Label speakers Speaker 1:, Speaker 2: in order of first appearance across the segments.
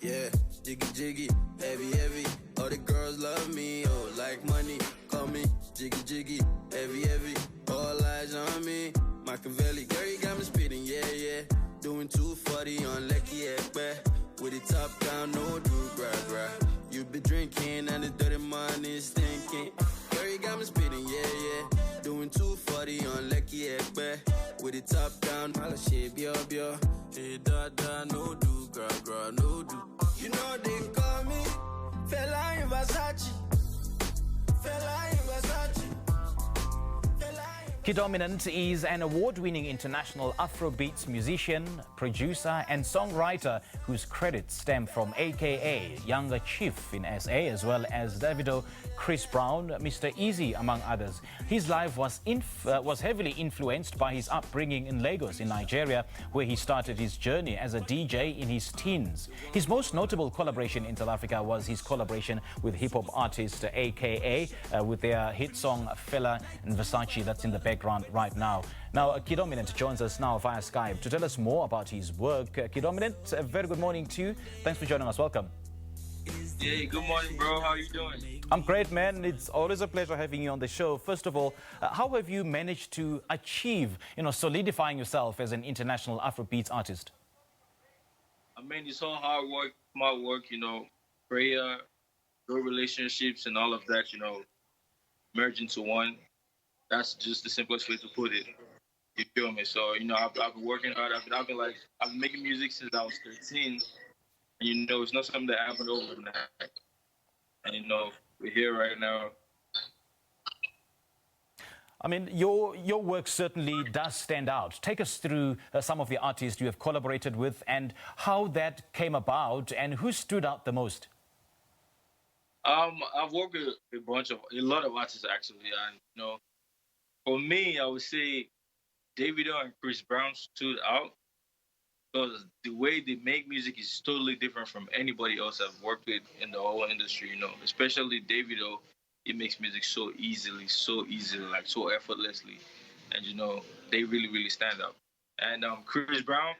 Speaker 1: Yeah, jiggy jiggy, heavy heavy. All the girls love me, oh like money. Call me jiggy jiggy, heavy heavy. All eyes on me. Machiavelli, girl, you got me spitting, yeah yeah. Doing 240 on Lecky Ekpe. With the top down, no do gra gra. You been drinking and the dirty money stinking. Girl, you got me spitting, yeah yeah. Doing 240 on Lecky Ekpe. With the top down, all the shit, bio bio. Hey da da, no do gra gra, no do. You know they call me Fela and Versace. Fela and Versace.
Speaker 2: Kiddominant is an award-winning international Afrobeat musician, producer and songwriter whose credits stem from AKA Yanga Chief in SA, as well as Davido, Chris Brown, Mr. Eazy, among others. His life was heavily influenced by his upbringing in Lagos in Nigeria, where he started his journey as a DJ in his teens. His most notable collaboration in South Africa was his collaboration with hip-hop artist AKA with their hit song Fela and Versace that's in the background right now. Now, Kiddominant joins us now via Skype to tell us more about his work. Kiddominant, a very good morning to you. Thanks for joining us. Welcome.
Speaker 3: Yeah, good morning, bro. How are you doing?
Speaker 2: I'm great, man. It's always a pleasure having you on the show. First of all, how have you managed to achieve, solidifying yourself as an international Afrobeat artist?
Speaker 3: I mean, it's all hard work, smart work, prayer, good relationships, and all of that, merge into one. That's just the simplest way to put it. You feel me? So, I've been working hard. I've been making music since I was 13. And, it's not something that happened overnight. And, we're here right now.
Speaker 2: I mean, your work certainly does stand out. Take us through some of the artists you have collaborated with and how that came about and who stood out the most.
Speaker 3: I've worked with a lot of artists, actually. And, for me, I would say Davido and Chris Brown stood out because the way they make music is totally different from anybody else I've worked with in the whole industry, Especially Davido, he makes music so easily, like so effortlessly. And, they really, really stand out. And Chris Brown,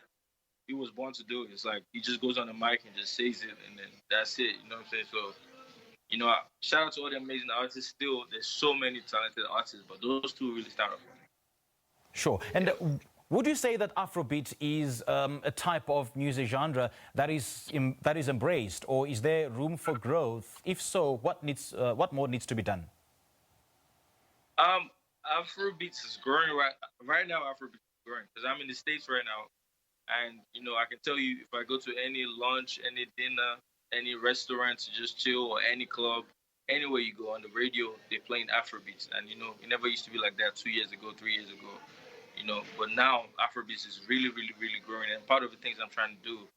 Speaker 3: he was born to do it. It's like he just goes on the mic and just says it, and then that's it, you know what I'm saying? So, shout out to all the amazing artists. Still, there's so many talented artists, but those two really stand out for me.
Speaker 2: Sure. And would you say that Afrobeat is a type of music genre that is embraced, or is there room for growth? If so, what more needs to be done?
Speaker 3: Afrobeat is growing right now. Afrobeat is growing because I'm in the States right now, and I can tell you if I go to any lunch, any dinner, any restaurant to just chill, or any club, anywhere you go on the radio, they're playing Afrobeats. And, it never used to be like that 2 years ago, 3 years ago, But now Afrobeats is really, really, really growing. And part of the things I'm trying to do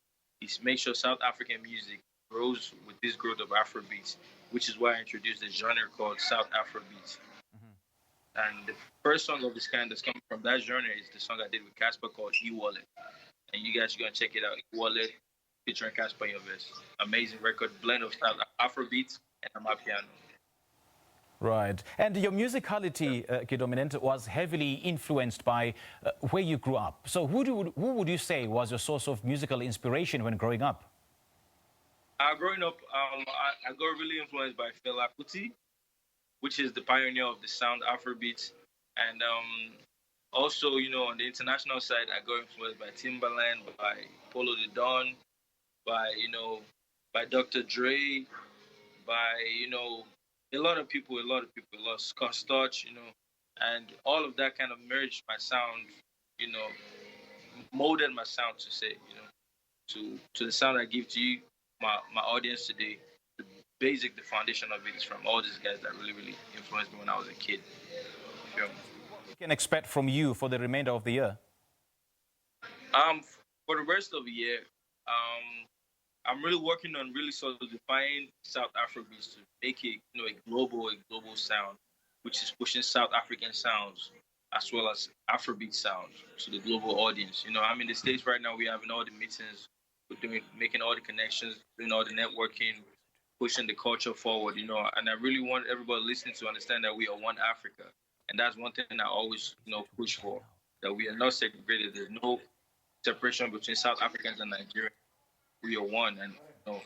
Speaker 3: is make sure South African music grows with this growth of Afrobeats, which is why I introduced a genre called South Afrobeats. Mm-hmm. And the first song of this kind that's coming from that genre is the song I did with Casper called E-Wallet. And you guys are going to check it out, E-Wallet, featuring Casper in your verse. Amazing record, blend of South Afrobeats and Amapiano.
Speaker 2: Right. And your musicality, Kiddominant, was heavily influenced by where you grew up. So who would you say was your source of musical inspiration when growing up?
Speaker 3: Growing up, I got really influenced by Fela Kuti, which is the pioneer of the sound Afrobeats. And also, on the international side, I got influenced by Timbaland, by Polo the Don, by Dr. Dre, by, a lot of people, Scott Storch, and all of that kind of merged my sound, molded my sound to say, to the sound I give to you, my audience today. The foundation of it is from all these guys that really, really influenced me when I was a kid. You know?
Speaker 2: What we can expect from you for the remainder of the year?
Speaker 3: For the rest of the year, I'm really working on really solidifying South Afrobeats to make it, a global sound, which is pushing South African sounds as well as Afrobeat sounds to the global audience. I'm in the States right now. We're having all the meetings, making all the connections, doing all the networking, pushing the culture forward. And I really want everybody listening to understand that we are one Africa, and that's one thing I always, push for. That we are not segregated. There's no separation between South Africans and Nigerians. We are one, and you know,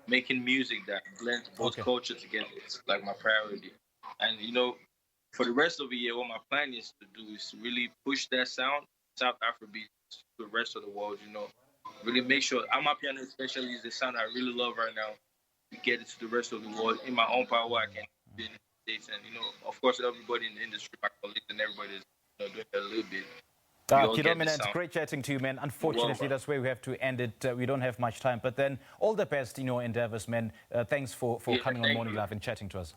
Speaker 3: making music that blends both culture together. It's like my priority. And you know, for the rest of the year, what my plan is to do is to really push that sound, South Afrobeat, to the rest of the world. You know, really make sure Amapiano especially is the sound I really love right now. We get it to the rest of the world in my own power. I can be in the States, and you know, of course, everybody in the industry, my colleagues, and everybody is doing a little bit.
Speaker 2: Kiddominant, great chatting to you, man. Unfortunately, that's where we have to end it. We don't have much time, but then all the best in your endeavors, man. Thanks for coming on Morning Live and chatting to us.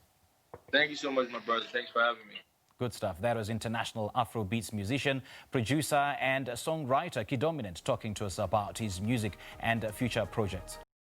Speaker 3: Thank you so much, my brother. Thanks for having me.
Speaker 2: Good stuff. That was international Afrobeats musician, producer and songwriter Kiddominant talking to us about his music and future projects.